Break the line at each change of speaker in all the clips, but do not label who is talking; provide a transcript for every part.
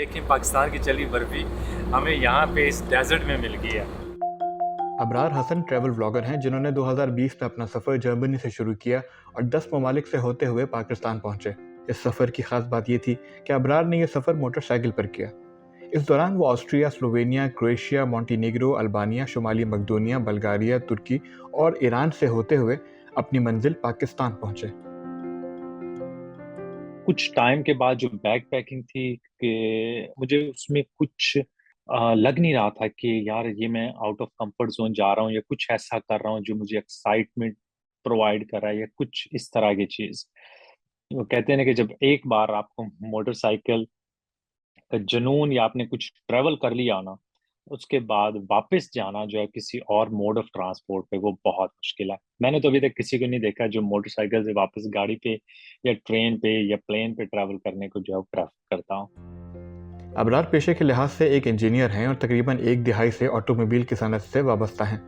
देखिए पाकिस्तान की चली बर्फी हमें यहाँ पे इस डेजर्ट में मिल गई है।
अबरार हसन ट्रैवल व्लॉगर हैं जिन्होंने 2020 में अपना सफ़र जर्मनी से शुरू किया और 10 ममालिक से होते हुए पाकिस्तान पहुंचे। इस सफ़र की खास बात ये थी कि अबरार ने यह सफ़र मोटरसाइकिल पर किया। इस दौरान वो Austria, Slovenia, Croatia, Montenegro, Albania, शुमाली मकदोनिया, बल्गारिया, तुर्की और ईरान से होते हुए अपनी मंजिल पाकिस्तान पहुंचे।
कुछ टाइम के बाद जो बैग पैकिंग थी कि मुझे उसमें कुछ लग नहीं रहा था कि यार ये मैं आउट ऑफ कंफर्ट जोन जा रहा हूँ या कुछ ऐसा कर रहा हूँ जो मुझे एक्साइटमेंट प्रोवाइड कर रहा है या कुछ इस तरह की चीज। वो कहते हैं ना कि जब एक बार आपको मोटरसाइकिल का जुनून या आपने कुछ ट्रेवल कर लिया ना, उसके बाद वापस जाना जो है किसी और मोड ऑफ ट्रांसपोर्ट पे वो बहुत मुश्किल है। मैंने तो अभी तक किसी को नहीं देखा जो मोटरसाइकिल से वापस गाड़ी पे या ट्रेन पे या प्लेन पे ट्रैवल करने को जो है प्रेफर करता हूँ।
अबरार पेशे के लिहाज से एक इंजीनियर हैं और तकरीबन एक दिहाई से ऑटोमोबाइल की सनत से वाबस्ता हैं।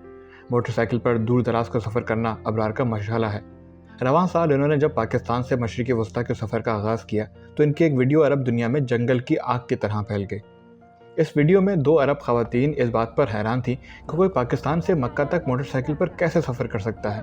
मोटरसाइकिल पर दूर दराज का सफ़र करना अबरार का मशगला है। रवां साल इन्होंने जब पाकिस्तान से मशरिक़ी वस्ता के सफ़र का आगाज़ किया तो इनकी एक वीडियो अरब दुनिया में जंगल की आग की तरह फैल गई। इस वीडियो में 2 अरब ख़वातीन इस बात पर हैरान थी कि कोई पाकिस्तान से मक्का तक मोटरसाइकिल पर कैसे सफ़र कर सकता है।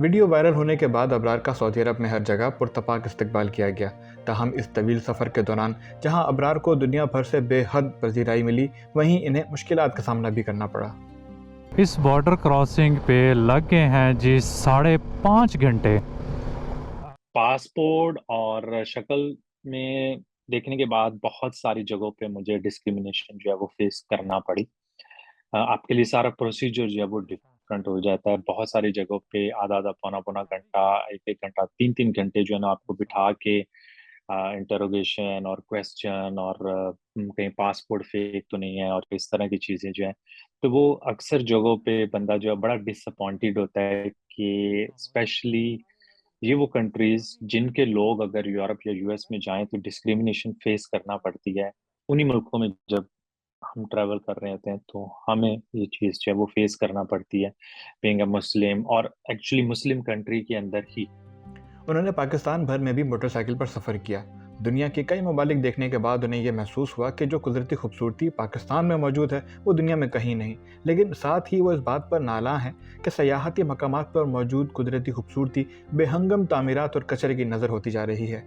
वीडियो वायरल होने के बाद अबरार का सऊदी अरब में हर जगह पुरतपाक इस्तकबाल किया गया। ताहम इस तवील सफ़र के दौरान जहां अबरार को दुनिया भर से बेहद पजीराई मिली, वहीं इन्हें मुश्किलात का सामना भी करना पड़ा।
इस बॉर्डर क्रॉसिंग पे लग गए हैं जी 5.5 घंटे।
पासपोर्ट और शक्ल में देखने के बाद बहुत सारी जगहों पे मुझे डिस्क्रिमिनेशन जो है वो फेस करना पड़ी। आपके लिए सारा प्रोसीजर जो है वो डिफरेंट हो जाता है। बहुत सारी जगहों पे आधा आधा पौना पौना घंटा, एक एक घंटा, तीन तीन घंटे जो है ना आपको बिठा के इंटरोगेशन और क्वेश्चन और कहीं पासपोर्ट फेक तो नहीं है और इस तरह की चीजें जो है। तो वो अक्सर जगहों पे बंदा जो है बड़ा डिसअपॉइंटेड होता है कि स्पेशली ये वो कंट्रीज जिनके लोग अगर यूरोप या यूएस में जाएं तो डिस्क्रिमिनेशन फेस करना पड़ती है। उन्हीं मुल्कों में जब हम ट्रैवल कर रहे होते हैं तो हमें ये चीज़ जो है वो फेस करना पड़ती है, बीइंग अ मुस्लिम और एक्चुअली मुस्लिम कंट्री के अंदर ही।
उन्होंने पाकिस्तान भर में भी मोटरसाइकिल पर सफ़र किया। दुनिया के कई ममालिक देखने के बाद उन्हें यह महसूस हुआ कि जो कुदरती खूबसूरती पाकिस्तान में मौजूद है वो दुनिया में कहीं नहीं। लेकिन साथ ही वो इस बात पर नाला हैं कि सयाहती मकामात पर मौजूद कुदरती खूबसूरती बेहंगम तामीरात और कचरे की नज़र होती जा रही है।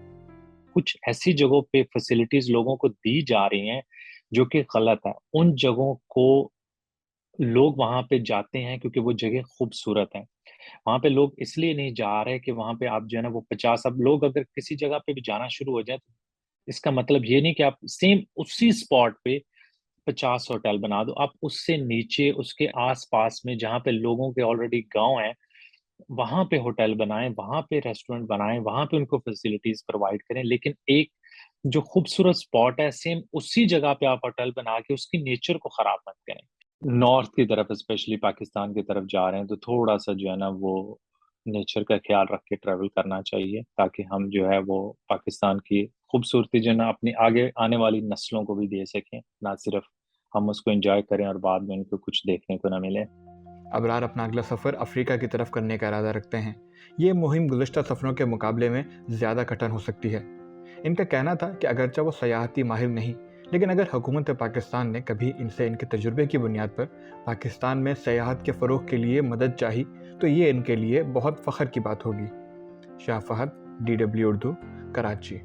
कुछ ऐसी जगहों पे फैसिलिटीज लोगों को दी जा रही हैं जो कि गलत है। उन जगहों को लोग वहां पे जाते हैं क्योंकि वो जगह खूबसूरत है। वहां पे लोग इसलिए नहीं जा रहे कि वहां पे आप जो है ना वो 50 अब लोग अगर किसी जगह पे भी जाना शुरू हो जाए तो इसका मतलब ये नहीं कि आप सेम उसी स्पॉट पे 50 होटल बना दो। आप उससे नीचे उसके आसपास में जहाँ पे लोगों के ऑलरेडी गांव हैं वहां पे होटल बनाएं, वहां पे रेस्टोरेंट बनाएं, वहां पे उनको फैसिलिटीज प्रोवाइड करें। लेकिन एक जो खूबसूरत स्पॉट है सेम उसी जगह पे आप होटल बना के उसकी नेचर को खराब मत करें। नॉर्थ की तरफ स्पेशली पाकिस्तान की तरफ जा रहे हैं तो थोड़ा सा जो है ना वो नेचर का ख्याल रख के ट्रेवल करना चाहिए ताकि हम जो है वो पाकिस्तान की खूबसूरती जो है ना अपनी आगे आने वाली नस्लों को भी दे सकें, ना सिर्फ हम उसको एंजॉय करें और बाद में उनको कुछ देखने को ना मिले।
अबरार अपना अगला सफ़र अफ्रीका की तरफ करने का इरादा रखते हैं। ये मुहिम गुज़श्ता सफ़रों के मुकाबले में ज़्यादा कठिन हो सकती है। इनका कहना था कि अगरचे वो सयाहती माहिर नहीं, लेकिन अगर हुकूमत पाकिस्तान ने कभी इनसे इनके तजुर्बे की बुनियाद पर पाकिस्तान में सयाहत के फ़रोग़ के लिए मदद चाही तो ये इनके लिए बहुत फ़ख्र की बात होगी। शाह फहद, DW उर्दू, कराची।